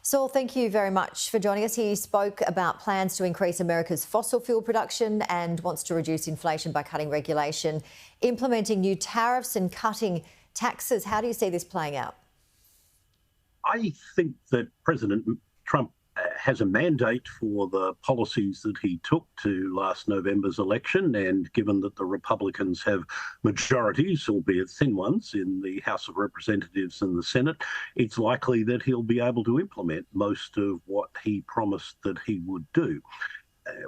Saul, thank you very much for joining us. He spoke about plans to increase America's fossil fuel production and wants to reduce inflation by cutting regulation, implementing new tariffs and cutting taxes. How do you see this playing out? I think that President Trump has a mandate for the policies that he took to last November's election, and given that the Republicans have majorities, albeit thin ones, in the House of Representatives and the Senate, it's likely that he'll be able to implement most of what he promised that he would do.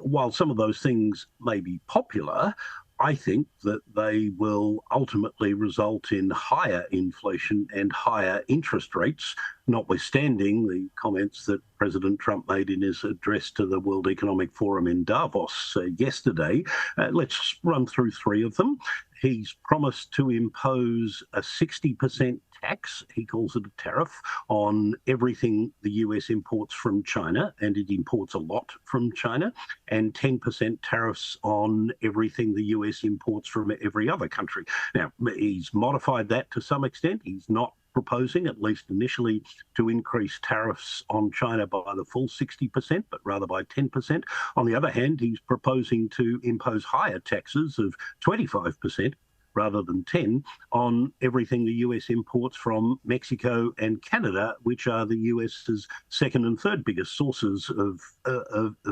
While some of those things may be popular, I think that they will ultimately result in higher inflation and higher interest rates, notwithstanding the comments that President Trump made in his address to the World Economic Forum in Davos yesterday. Let's run through three of them. He's promised to impose a 60% tax, he calls it a tariff, on everything the US imports from China, and it imports a lot from China, and 10% tariffs on everything the US imports from every other country. Now, he's modified that to some extent. He's not proposing, at least initially, to increase tariffs on China by the full 60%, but rather by 10%. On the other hand, he's proposing to impose higher taxes of 25% rather than 10 on everything the US imports from Mexico and Canada, which are the US's second and third biggest sources of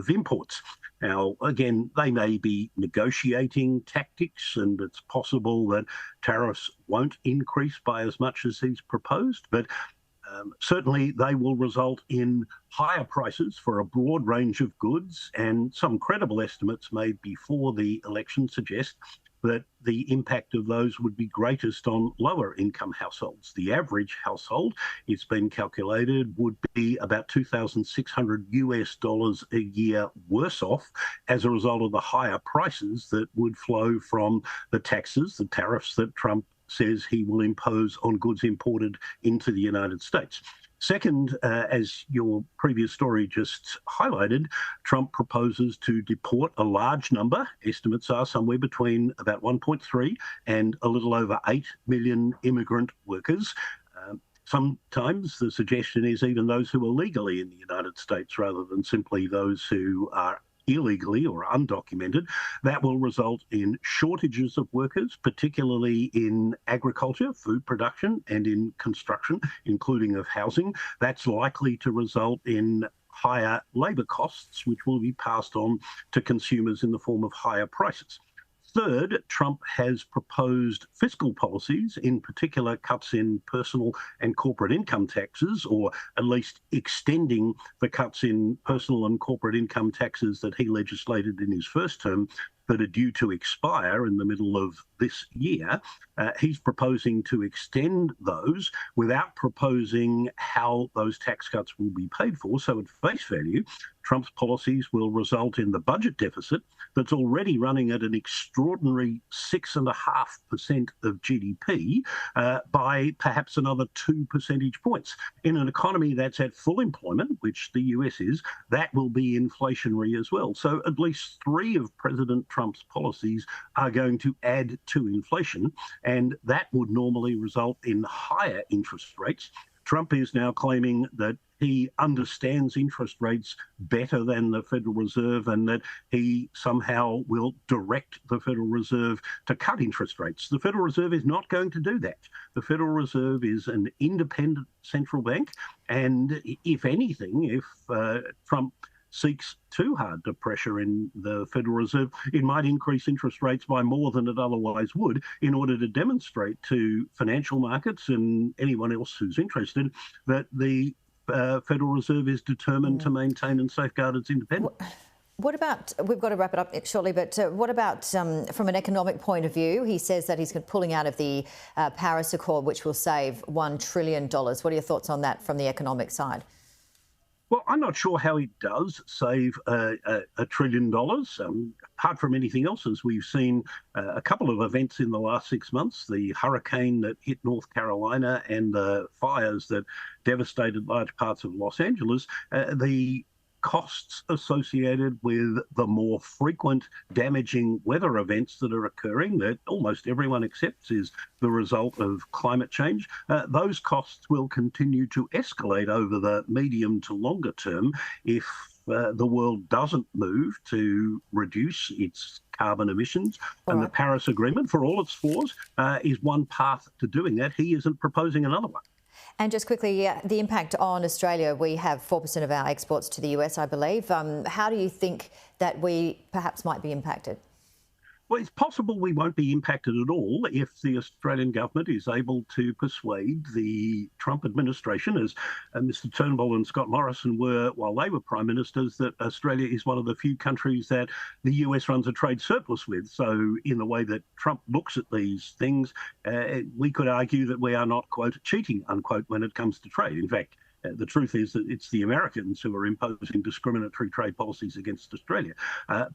imports. Now, again, they may be negotiating tactics, and it's possible that tariffs won't increase by as much as he's proposed, but certainly they will result in higher prices for a broad range of goods, and some credible estimates made before the election suggest that the impact of those would be greatest on lower income households. The average household, it's been calculated, would be about $2,600 a year worse off as a result of the higher prices that would flow from the taxes, the tariffs that Trump says he will impose on goods imported into the United States. Second, as your previous story just highlighted, Trump proposes to deport a large number. Estimates are somewhere between about 1.3 and a little over 8 million immigrant workers. Sometimes the suggestion is even those who are legally in the United States rather than simply those who are illegally or undocumented. That will result in shortages of workers, particularly in agriculture, food production, and in construction, including of housing. That's likely to result in higher labour costs, which will be passed on to consumers in the form of higher prices. Third, Trump has proposed fiscal policies, in particular cuts in personal and corporate income taxes, or at least extending the cuts in personal and corporate income taxes that he legislated in his first term that are due to expire in the middle of this year. He's proposing to extend those without proposing how those tax cuts will be paid for. So at face value, Trump's policies will result in the budget deficit that's already running at an extraordinary 6.5% of GDP by perhaps another 2 percentage points. In an economy that's at full employment, which the US is, that will be inflationary as well. So at least three of President Trump's policies are going to add to inflation, and that would normally result in higher interest rates. Trump is now claiming that he understands interest rates better than the Federal Reserve and that he somehow will direct the Federal Reserve to cut interest rates. The Federal Reserve is not going to do that. The Federal Reserve is an independent central bank, and if anything, if Trump seeks too hard to pressure in the Federal Reserve, it might increase interest rates by more than it otherwise would in order to demonstrate to financial markets and anyone else who's interested that the Federal Reserve is determined to maintain and safeguard its independence. What about, we've got to wrap it up shortly, but what about from an economic point of view? He says that he's pulling out of the Paris Accord, which will save $1 trillion. What are your thoughts on that from the economic side? Well, I'm not sure how he does save $1 trillion. Apart from anything else, as we've seen a couple of events in the last 6 months, the hurricane that hit North Carolina and the fires that devastated large parts of Los Angeles, the costs associated with the more frequent damaging weather events that are occurring that almost everyone accepts is the result of climate change. Those costs will continue to escalate over the medium to longer term if the world doesn't move to reduce its carbon emissions. And the Paris Agreement, for all its flaws, is one path to doing that. He isn't proposing another one. And just quickly, the impact on Australia, we have 4% of our exports to the US, I believe. How do you think that we perhaps might be impacted? Well, it's possible we won't be impacted at all if the Australian government is able to persuade the Trump administration, as Mr Turnbull and Scott Morrison were while they were Prime Ministers, that Australia is one of the few countries that the US runs a trade surplus with. So in the way that Trump looks at these things, we could argue that we are not, quote, cheating, unquote, when it comes to trade. In fact, the truth is that it's the Americans who are imposing discriminatory trade policies against Australia.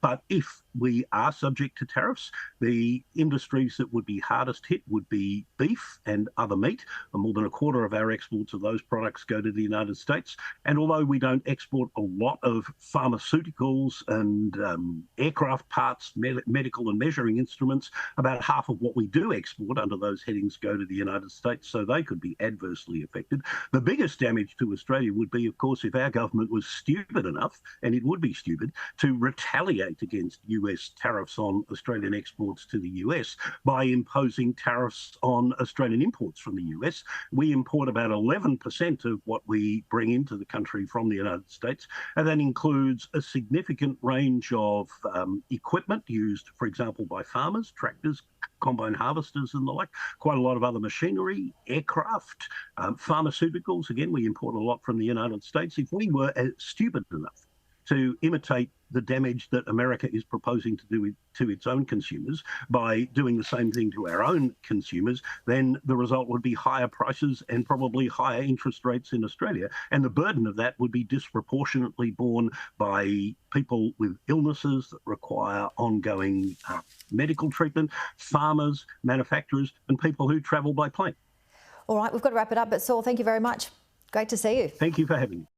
But if we are subject to tariffs, the industries that would be hardest hit would be beef and other meat. And more than a quarter of our exports of those products go to the United States. And although we don't export a lot of pharmaceuticals and aircraft parts, medical and measuring instruments, about half of what we do export under those headings go to the United States, so they could be adversely affected. The biggest damage to Australia would be, of course, if our government was stupid enough, and it would be stupid, to retaliate against US tariffs on Australian exports to the US by imposing tariffs on Australian imports from the US. We import about 11% of what we bring into the country from the United States, and that includes a significant range of equipment used, for example, by farmers, tractors, combine harvesters and the like, quite a lot of other machinery, aircraft, pharmaceuticals. Again, we import a lot from the United States. If we were stupid enough to imitate the damage that America is proposing to do to its own consumers by doing the same thing to our own consumers, then the result would be higher prices and probably higher interest rates in Australia. And the burden of that would be disproportionately borne by people with illnesses that require ongoing medical treatment, farmers, manufacturers, and people who travel by plane. All right, we've got to wrap it up, but Saul, thank you very much. Great to see you. Thank you for having me.